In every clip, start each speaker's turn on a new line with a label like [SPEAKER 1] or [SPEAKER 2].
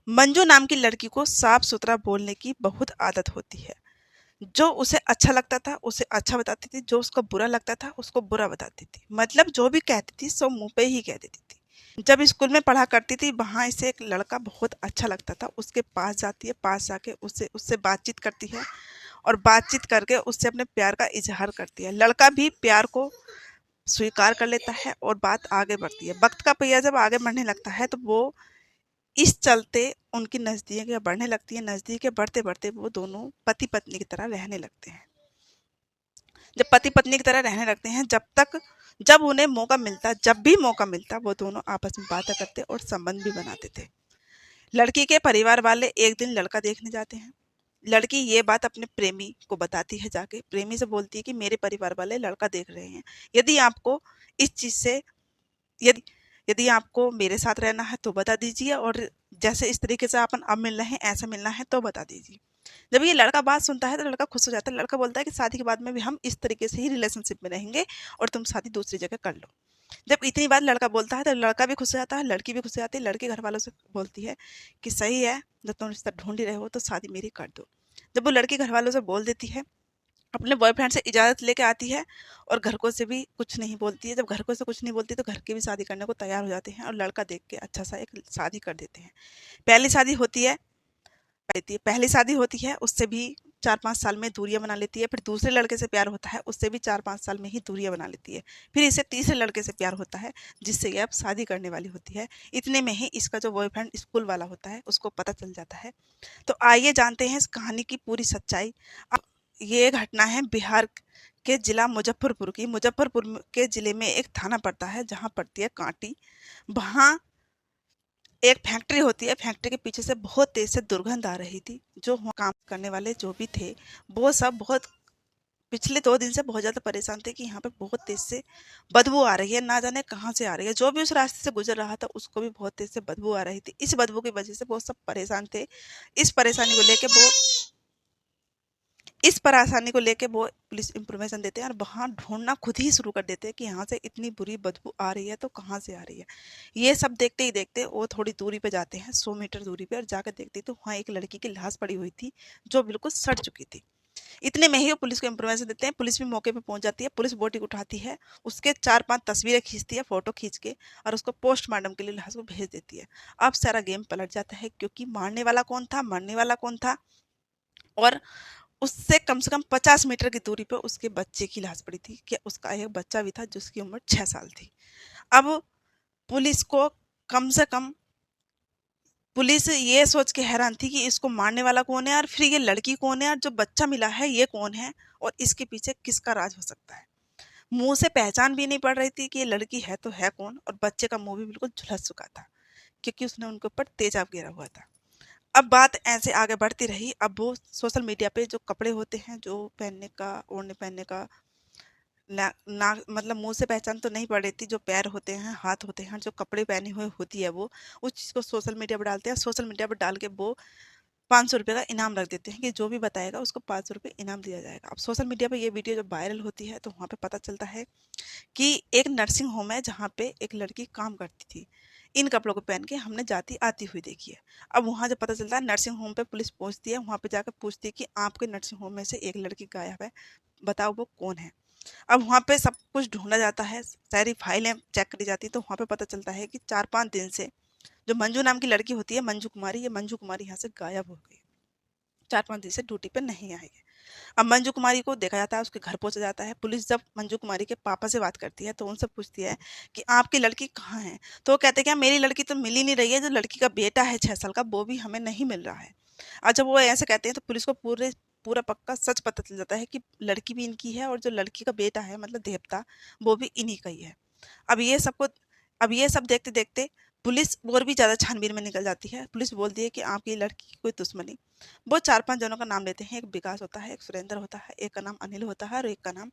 [SPEAKER 1] मंजू नाम की लड़की को साफ सुथरा बोलने की बहुत आदत होती है। जो उसे अच्छा लगता था उसे अच्छा बताती थी, जो उसको बुरा लगता था उसको बुरा बताती थी। मतलब जो भी कहती थी सो मुंह पे ही कह देती थी। जब स्कूल में पढ़ा करती थी वहां इसे एक लड़का बहुत अच्छा लगता था। उसके पास जाती है, पास जाके उससे उससे बातचीत करती है और बातचीत करके उससे अपने प्यार का इजहार करती है। लड़का भी प्यार को स्वीकार कर लेता है और बात आगे बढ़ती है। वक्त का पहिया जब आगे बढ़ने लगता है तो वो इस चलते उनकी नज़दीकियाँ बढ़ने लगती हैं। नज़दीकियाँ बढ़ते-बढ़ते वो दोनों पति-पत्नी की तरह रहने लगते हैं। जब पति-पत्नी की तरह रहने लगते हैं, जब उन्हें मौका मिलता, जब भी मौका मिलता, वो दोनों आपस में बातें करते और संबंध भी बनाते थे। लड़की के परिवार वाले एक दिन लड़का देखने जाते हैं। लड़की ये बात अपने प्रेमी को बताती है जाके। प्रेमी से बोलती है कि मेरे परिवार वाले लड़का देख रहे हैं। यदि आपको इस चीज़ से यदि यदि आपको मेरे साथ रहना है तो बता दीजिए, और जैसे इस तरीके से अपन अब मिल रहे हैं ऐसा मिलना है तो बता दीजिए। जब ये लड़का बात सुनता है तो लड़का खुश हो जाता है। लड़का बोलता है कि शादी के बाद में भी हम इस तरीके से ही रिलेशनशिप में रहेंगे और तुम शादी दूसरी जगह कर लो। जब इतनी बात लड़का बोलता है तो लड़का भी खुश हो जाता है, लड़की भी खुश हो जाती है। लड़के घर वालों से बोलती है कि सही है, जब तुम रिश्ता ढूंढ ही रहे हो तो शादी मेरी कर दो। जब वो लड़की घर वालों से बोल देती है, अपने बॉयफ्रेंड से इजाज़त लेके आती है और घरको से भी कुछ नहीं बोलती है। जब घरको से कुछ नहीं बोलती तो घर के भी शादी करने को तैयार हो जाते हैं और लड़का देख के अच्छा सा एक शादी कर देते हैं। पहली शादी होती है पहली शादी होती है, उससे भी 4-5 साल में दूरियां बना लेती है। फिर दूसरे लड़के से प्यार होता है, उससे भी 4-5 साल में ही दूरियां बना लेती है। फिर इसे तीसरे लड़के से प्यार होता है जिससे ये अब शादी करने वाली होती है। इतने में ही इसका जो बॉयफ्रेंड स्कूल वाला होता है उसको पता चल जाता है। तो आइए जानते हैं इस कहानी की पूरी सच्चाई। अब ये घटना है बिहार के जिला मुजफ्फरपुर की। मुजफ्फरपुर के जिले में एक थाना पड़ता है जहाँ पड़ती है कांटी। वहाँ एक फैक्ट्री होती है। फैक्ट्री के पीछे से बहुत तेज से दुर्गंध आ रही थी। जो वहाँ काम करने वाले जो भी थे वो सब बहुत पिछले 2 दिन से बहुत ज़्यादा परेशान थे कि यहाँ पे बहुत तेज से बदबू आ रही है, ना जाने कहाँ से आ रही है। जो भी उस रास्ते से गुजर रहा था उसको भी बहुत तेज से बदबू आ रही थी। इस बदबू की वजह से वो सब परेशान थे। इस परेशानी को लेके वो इस परेशानी को लेके वो पुलिस इंफॉर्मेशन देते हैं और वहाँ ढूंढना खुद ही शुरू कर देते हैं कि यहाँ से इतनी बुरी बदबू आ रही है तो कहाँ से आ रही है। ये सब देखते ही देखते वो थोड़ी दूरी पे जाते हैं, 100 मीटर दूरी पे, और जाकर देखते तो वहाँ एक लड़की की लाश पड़ी हुई थी जो बिल्कुल सड़ चुकी थी। इतने में ही वो पुलिस को इंफॉर्मेशन देते हैं। पुलिस भी मौके पे पहुंच जाती है। पुलिस बोटी उठाती है, उसके 4-5 तस्वीरें खींचती है, फोटो खींच के, और उसको पोस्टमार्टम के लिए लाश को भेज देती है। अब सारा गेम पलट जाता है क्योंकि मारने वाला कौन था, मरने वाला कौन था, और उससे कम से कम 50 मीटर की दूरी पे उसके बच्चे की लाश पड़ी थी कि उसका एक बच्चा भी था जिसकी उम्र 6 साल थी। अब पुलिस को कम से कम पुलिस ये सोच के हैरान थी कि इसको मारने वाला कौन है, और फिर ये लड़की कौन है, और जो बच्चा मिला है ये कौन है, और इसके पीछे किसका राज हो सकता है। मुंह से पहचान भी नहीं पड़ रही थी कि ये लड़की है तो है कौन, और बच्चे का मुंह भी बिल्कुल झुलस चुका था क्योंकि उसने उनके ऊपर तेजाब गिरा हुआ था। अब बात ऐसे आगे बढ़ती रही। अब वो सोशल मीडिया पे जो कपड़े होते हैं, जो पहनने का, ओढ़ने पहनने का, ना ना मतलब मुंह से पहचान तो नहीं पड़ रही थी। जो पैर होते हैं, हाथ होते हैं, जो कपड़े पहने हुए होती है वो, उस चीज़ को सोशल मीडिया पर डालते हैं। सोशल मीडिया पर डाल के वो 500 रुपये का इनाम रख देते हैं कि जो भी बताएगा उसको 500 रुपये इनाम दिया जाएगा। अब सोशल मीडिया पर ये वीडियो जब वायरल होती है तो वहाँ पे पता चलता है कि एक नर्सिंग होम है जहाँ पे एक लड़की काम करती थी। इन कपड़ों को पहन के हमने जाती आती हुई देखी है। अब वहाँ जब पता चलता है, नर्सिंग होम पे पुलिस पहुँचती है, वहाँ पे जाकर पूछती है कि आपके नर्सिंग होम में से एक लड़की गायब है, बताओ वो कौन है। अब वहाँ पे सब कुछ ढूंढा जाता है, सारी फाइलें चेक करी जाती है, तो वहाँ पे पता चलता है कि 4-5 दिन से जो मंजू नाम की लड़की होती है, मंजू कुमारी, ये मंजू कुमारी यहाँ से गायब हो गई। 4-5 दिन से ड्यूटी पे नहीं आई है। अब मंजू कुमारी को देखा जाता है, उसके घर पहुंचा जाता है। पुलिस जब मंजू कुमारी के पापा से बात करती है तो उनसे पूछती है कि आपकी लड़की कहाँ है, तो वो कहते हैं कि मेरी लड़की तो मिल ही नहीं रही है, जो लड़की का बेटा है 6 साल का वो भी हमें नहीं मिल रहा है। और जब वो ऐसे कहते हैं तो पुलिस को पूरा पक्का सच पता चल जाता है कि लड़की भी इनकी है और जो लड़की का बेटा है मतलब देवता, वो भी इन्हीं का ही है। अब ये सबको अब ये सब देखते देखते पुलिस और भी ज़्यादा छानबीन में निकल जाती है। पुलिस बोलती है कि आपकी लड़की की कोई दुश्मनी। वो 4-5 जनों का नाम लेते हैं। एक विकास होता है, एक सुरेंद्र होता है, एक का नाम अनिल होता है और एक का नाम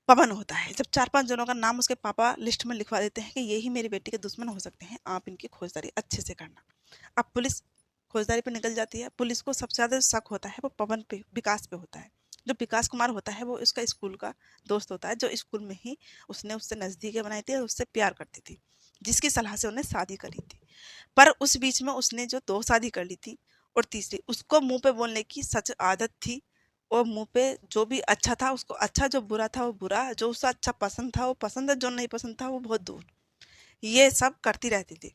[SPEAKER 1] पवन होता है। जब 4-5 जनों का नाम उसके पापा लिस्ट में लिखवा देते हैं कि ये ही मेरी बेटी के दुश्मन हो सकते हैं, आप इनकी खोजदारी अच्छे से करना। अब पुलिस खोजदारी पे निकल जाती है। पुलिस को सबसे ज़्यादा शक होता है वो पवन पे, विकास पे होता है, जो विकास कुमार होता है वो उसका स्कूल का दोस्त होता है, जो स्कूल में ही उसने उससे नज़दीकें बनाई थी और उससे प्यार करती थी, जिसकी सलाह से उन्हें शादी करी थी। पर उस बीच में उसने जो 2 शादी कर ली थी और तीसरी उसको मुँह पे बोलने की सच आदत थी, और मुँह पे जो भी अच्छा था उसको अच्छा, जो बुरा था वो बुरा, जो उसे अच्छा पसंद था वो पसंद है, जो नहीं पसंद था वो बहुत दूर। ये सब करती रहती थी।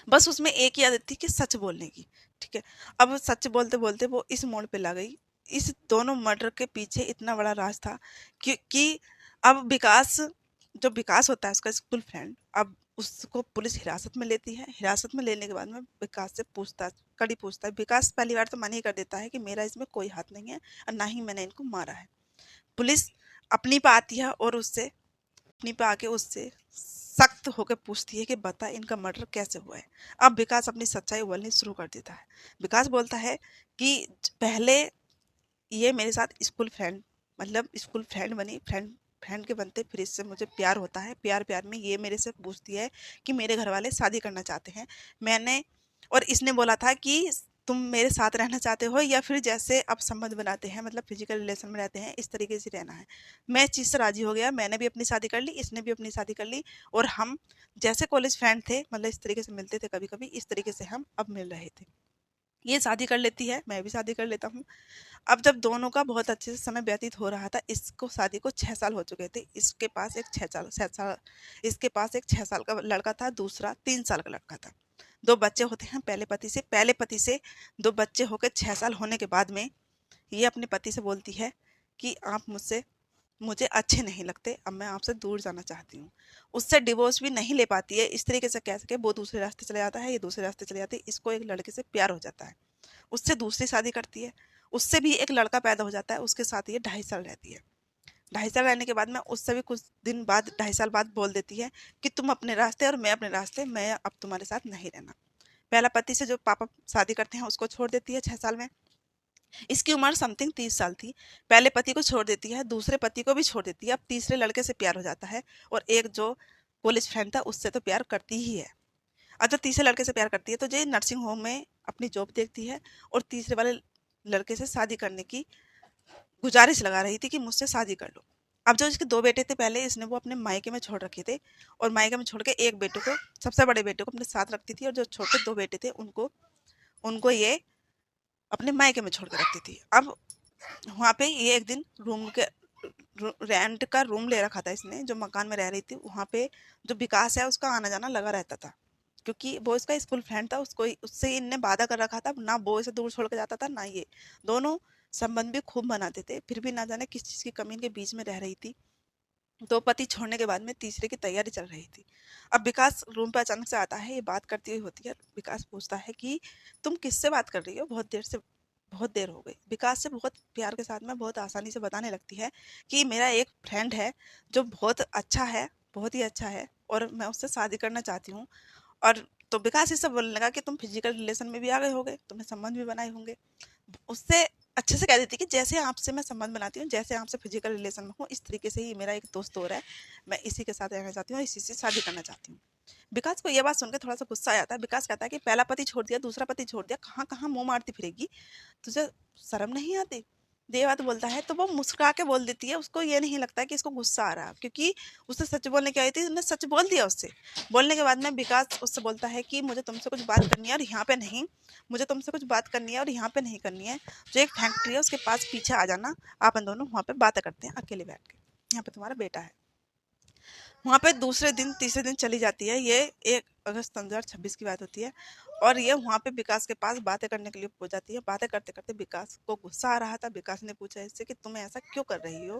[SPEAKER 1] बस उसमें एक ही आदत थी कि सच बोलने की, ठीक है। अब सच बोलते बोलते वो इस मोड़ पे ला गई। इस दोनों मर्डर के पीछे इतना बड़ा राज था कि अब विकास, जो विकास होता है उसका स्कूल फ्रेंड, अब उसको पुलिस हिरासत में लेती है। हिरासत में लेने के बाद में विकास से पूछताछ, कड़ी पूछताछ। विकास पहली बार तो मना ही कर देता है कि मेरा इसमें कोई हाथ नहीं है और ना ही मैंने इनको मारा है। पुलिस अपनी पे आती है और उससे अपनी पे आके उससे सख्त होकर पूछती है कि बता इनका मर्डर कैसे हुआ है। अब विकास अपनी सच्चाई बोलनी शुरू कर देता है। विकास बोलता है कि पहले ये मेरे साथ स्कूल फ्रेंड, मतलब स्कूल फ्रेंड बनी, फ्रेंड फ्रेंड के बनते फिर इससे मुझे प्यार होता है। प्यार प्यार में ये मेरे से पूछती है कि मेरे घर वाले शादी करना चाहते हैं। मैंने और इसने बोला था कि तुम मेरे साथ रहना चाहते हो या फिर जैसे अब संबंध बनाते हैं, मतलब फिजिकल रिलेशन में रहते हैं, इस तरीके से रहना है। मैं इस चीज़ से राजी हो गया। मैंने भी अपनी शादी कर ली, इसने भी अपनी शादी कर ली, और हम जैसे कॉलेज फ्रेंड थे, मतलब इस तरीके से मिलते थे कभी कभी, इस तरीके से हम अब मिल रहे थे। ये शादी कर लेती है, मैं भी शादी कर लेता हूँ। अब जब दोनों का बहुत अच्छे से समय व्यतीत हो रहा था, इसको शादी को 6 साल हो चुके थे। इसके पास एक 6 साल इसके पास एक 6 साल का लड़का था, दूसरा 3 साल का लड़का था। 2 बच्चे होते हैं पहले पति से 2 बच्चे होकर 6 साल होने के बाद में ये अपने पति से बोलती है कि आप मुझसे मुझे अच्छे नहीं लगते, अब मैं आपसे दूर जाना चाहती हूँ। उससे डिवोर्स भी नहीं ले पाती है। इस तरीके से कह सके वो दूसरे रास्ते चले जाता है, ये दूसरे रास्ते चले जाते हैं। इसको एक लड़के से प्यार हो जाता है, उससे दूसरी शादी करती है। उससे भी एक लड़का पैदा हो जाता है, उसके साथ ये 2.5 साल रहती है। 2.5 साल रहने के बाद में उससे भी कुछ दिन बाद, 2.5 साल बाद बोल देती है कि तुम अपने रास्ते और मैं अपने रास्ते, मैं अब तुम्हारे साथ नहीं रहना। पहला पति से जो पापा शादी करते हैं उसको छोड़ देती है 6 साल में। इसकी उम्र समथिंग 30 साल थी। पहले पति को छोड़ देती है, दूसरे पति को भी छोड़ देती है। अब तीसरे लड़के से प्यार हो जाता है, और एक जो कॉलेज फ्रेंड था उससे तो प्यार करती ही है। अब जब तीसरे लड़के से प्यार करती है तो ये नर्सिंग होम में अपनी जॉब देखती है, और तीसरे वाले लड़के से शादी करने की गुजारिश लगा रही थी कि मुझसे शादी कर लो। अब जो इसके 2 बेटे थे, पहले इसने वो अपने मायके में छोड़ रखे थे, और मायके में छोड़ के एक बेटे को, सबसे बड़े बेटे को अपने साथ रखती थी, और जो छोटे 2 बेटे थे उनको उनको ये अपने मायके में छोड़ के रखती थी। अब वहाँ पे ये एक दिन रेंट का रूम ले रखा था इसने, जो मकान में रह रही थी। वहाँ पे जो विकास है उसका आना जाना लगा रहता था, क्योंकि वो इसका स्कूल फ्रेंड था। उसको उससे इनने वादा कर रखा था, ना वो इसे दूर छोड़ के जाता था ना ये। दोनों संबंध भी खूब बनाते थे, फिर भी ना जाने किस चीज़ की कमी इनके बीच में रह रही थी। 2 पति छोड़ने के बाद में तीसरे की तैयारी चल रही थी। अब विकास रूम पे अचानक से आता है, ये बात करती हुई होती है। विकास पूछता है कि तुम किससे बात कर रही हो, बहुत देर हो गई। विकास से बहुत प्यार के साथ में बहुत आसानी से बताने लगती है कि मेरा एक फ्रेंड है जो बहुत अच्छा है, बहुत ही अच्छा है, और मैं उससे शादी करना चाहती हूँ। और तो विकास इससे बोलने लगा कि तुम फिजिकल रिलेशन में भी आ गए होगे, तुमने संबंध भी बनाए होंगे। उससे अच्छे से कह देती कि जैसे आपसे मैं संबंध बनाती हूँ, जैसे आपसे फिजिकल रिलेशन में हूँ, इस तरीके से ही मेरा एक दोस्त और है, मैं इसी के साथ रहना चाहती हूँ, इसी से शादी करना चाहती हूँ। विकास को ये बात सुनकर थोड़ा सा गुस्सा आ जाता है। विकास कहता है कि पहला पति छोड़ दिया, दूसरा पति छोड़ दिया, कहाँ कहाँ मुंह मारती फिरेगी, तुझे शर्म नहीं आती। ये बात बोलता है तो वो मुस्कुरा के बोल देती है। उसको ये नहीं लगता कि इसको गुस्सा आ रहा है, क्योंकि उसे सच बोलने की आई थी, उसने सच बोल दिया उससे। बोलने के बाद में विकास उससे बोलता है कि मुझे तुमसे कुछ बात करनी है और यहाँ पे नहीं, मुझे तुमसे कुछ बात करनी है और यहाँ पे नहीं करनी है। जो एक फैक्ट्री है उसके पास पीछे आ जाना, अपन दोनों वहाँ पे बातें करते हैं अकेले बैठ के, यहाँ पे तुम्हारा बेटा है। वहाँ पे दूसरे दिन तीसरे दिन चली जाती है। ये 1 अगस्त 2026 की बात होती है, और ये वहाँ पे विकास के पास बातें करने के लिए पहुंच जाती है। बातें करते करते विकास को गुस्सा आ रहा था। विकास ने पूछा इससे कि तुम ऐसा क्यों कर रही हो,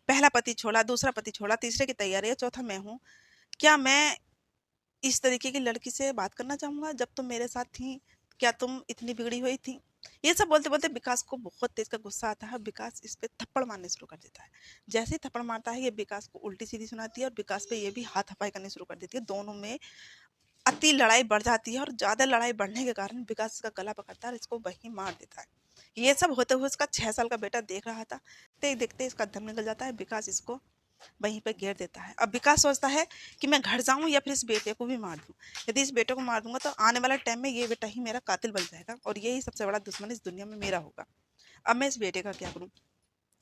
[SPEAKER 1] पहला पति छोड़ा, दूसरा पति छोड़ा, तीसरे की तैयारी है, चौथा मैं हूँ, क्या मैं इस तरीके की लड़की से बात करना चाहूंगा? जब तुम मेरे साथ थी क्या तुम इतनी बिगड़ी हुई थी? ये सब बोलते बोलते विकास को बहुत तेज का गुस्सा आता है। विकास इस पे थप्पड़ मारने शुरू कर देता है। जैसे ही थप्पड़ मारता है, ये विकास को उल्टी सीधी सुनाती है, और विकास पे ये भी हाथापाई करनी शुरू कर देती है। दोनों में अति लड़ाई बढ़ जाती है, और ज्यादा लड़ाई बढ़ने के कारण विकास इसका गला पकड़ता है और इसको वहीं मार देता है। ये सब होते हुए उसका 6 साल का बेटा देख रहा था। देखते देखते इसका दम निकल जाता है। विकास इसको वहीं पे घेर देता है। अब विकास सोचता है कि मैं घर जाऊं या फिर इस बेटे को भी मार दूं। यदि इस बेटे को मार दूंगा तो आने वाला टाइम में ये बेटा ही मेरा कातिल बन जाएगा, और यही सबसे बड़ा दुश्मन इस दुनिया में मेरा होगा। अब मैं इस बेटे का क्या करूं?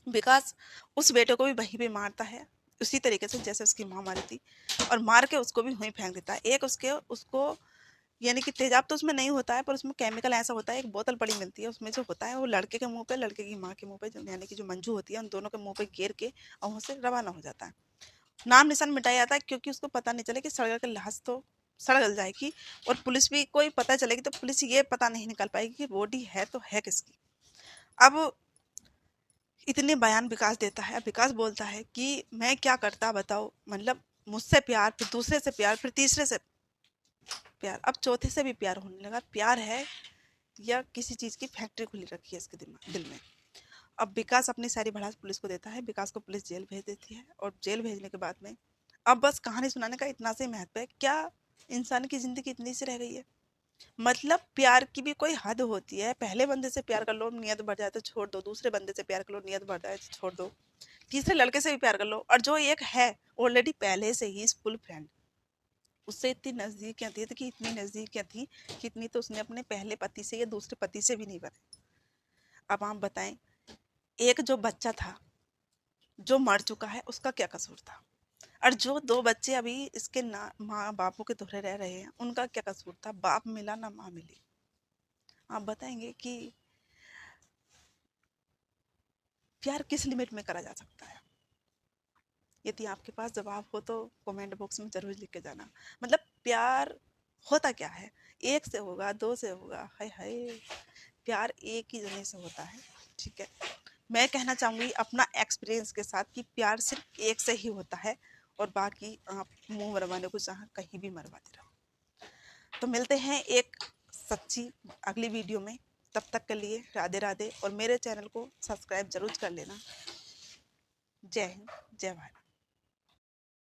[SPEAKER 1] विकास उस बेटे को भी वहीं पे मारता है, उसी तरीके से जैसे उसकी माँ मारी थी, और मार के उसको भी वहीं फेंक देता है। एक उसको यानी कि तेजाब तो उसमें नहीं होता है, पर उसमें केमिकल ऐसा होता है, एक बोतल पड़ी मिलती है, उसमें जो होता है वो लड़के के मुंह पे, लड़के की माँ के मुंह पे, यानी कि जो मंजू होती है उन दोनों के मुंह पे गिर के और वहाँ से रवाना हो जाता है। नाम निशान मिटाया जाता है, क्योंकि उसको पता नहीं चले कि सड़क की लाश तो सड़ गल जाएगी, और पुलिस भी कोई पता चलेगी तो पुलिस ये पता नहीं निकाल पाएगी कि बॉडी है तो है किसकी। अब इतने बयान विकास देता है, विकास बोलता है कि मैं क्या करता बताओ, मतलब मुझसे प्यार, फिर दूसरे से प्यार, फिर तीसरे से प्यार, अब चौथे से भी प्यार होने लगा। प्यार है या किसी चीज़ की फैक्ट्री खुली रखी है इसके दिल में। अब विकास अपनी सारी भड़ास पुलिस को देता है, विकास को पुलिस जेल भेज देती है, और जेल भेजने के बाद में अब बस कहानी सुनाने का इतना से महत्व है। क्या इंसान की ज़िंदगी इतनी सी रह गई है? मतलब प्यार की भी कोई हद होती है। पहले बंदे से प्यार कर लो, नियत बढ़ जाए तो छोड़ दो, दूसरे बंदे से प्यार कर लो, नियत बढ़ जाए तो छोड़ दो, तीसरे लड़के से भी प्यार कर लो, और जो एक है ऑलरेडी पहले से ही स्कूल फ्रेंड, उससे इतनी नज़दीकियाँ थी कि इतनी नज़दीकियाँ थी कि इतनी तो उसने अपने पहले पति से या दूसरे पति से भी नहीं बनाई। अब आप बताएं, एक जो बच्चा था जो मर चुका है उसका क्या कसूर था, और जो दो बच्चे अभी इसके ना माँ बापों के धुरे रह रहे हैं उनका क्या कसूर था? बाप मिला ना माँ मिली। आप बताएंगे कि प्यार किस लिमिट में करा जा सकता है? यदि आपके पास जवाब हो तो कमेंट बॉक्स में जरूर लिख के जाना। मतलब प्यार होता क्या है? एक से होगा, दो से होगा, हाय हाय, प्यार एक ही जने से होता है। ठीक है, मैं कहना चाहूँगी अपना एक्सपीरियंस के साथ कि प्यार सिर्फ एक से ही होता है, और बाकी आप मुंह मरवाने को चाह कहीं भी मरवाते रहो। तो मिलते हैं एक सच्ची अगली वीडियो में। तब तक के लिए राधे राधे, और मेरे चैनल को सब्सक्राइब जरूर कर लेना। जय हिंद, जय भारत।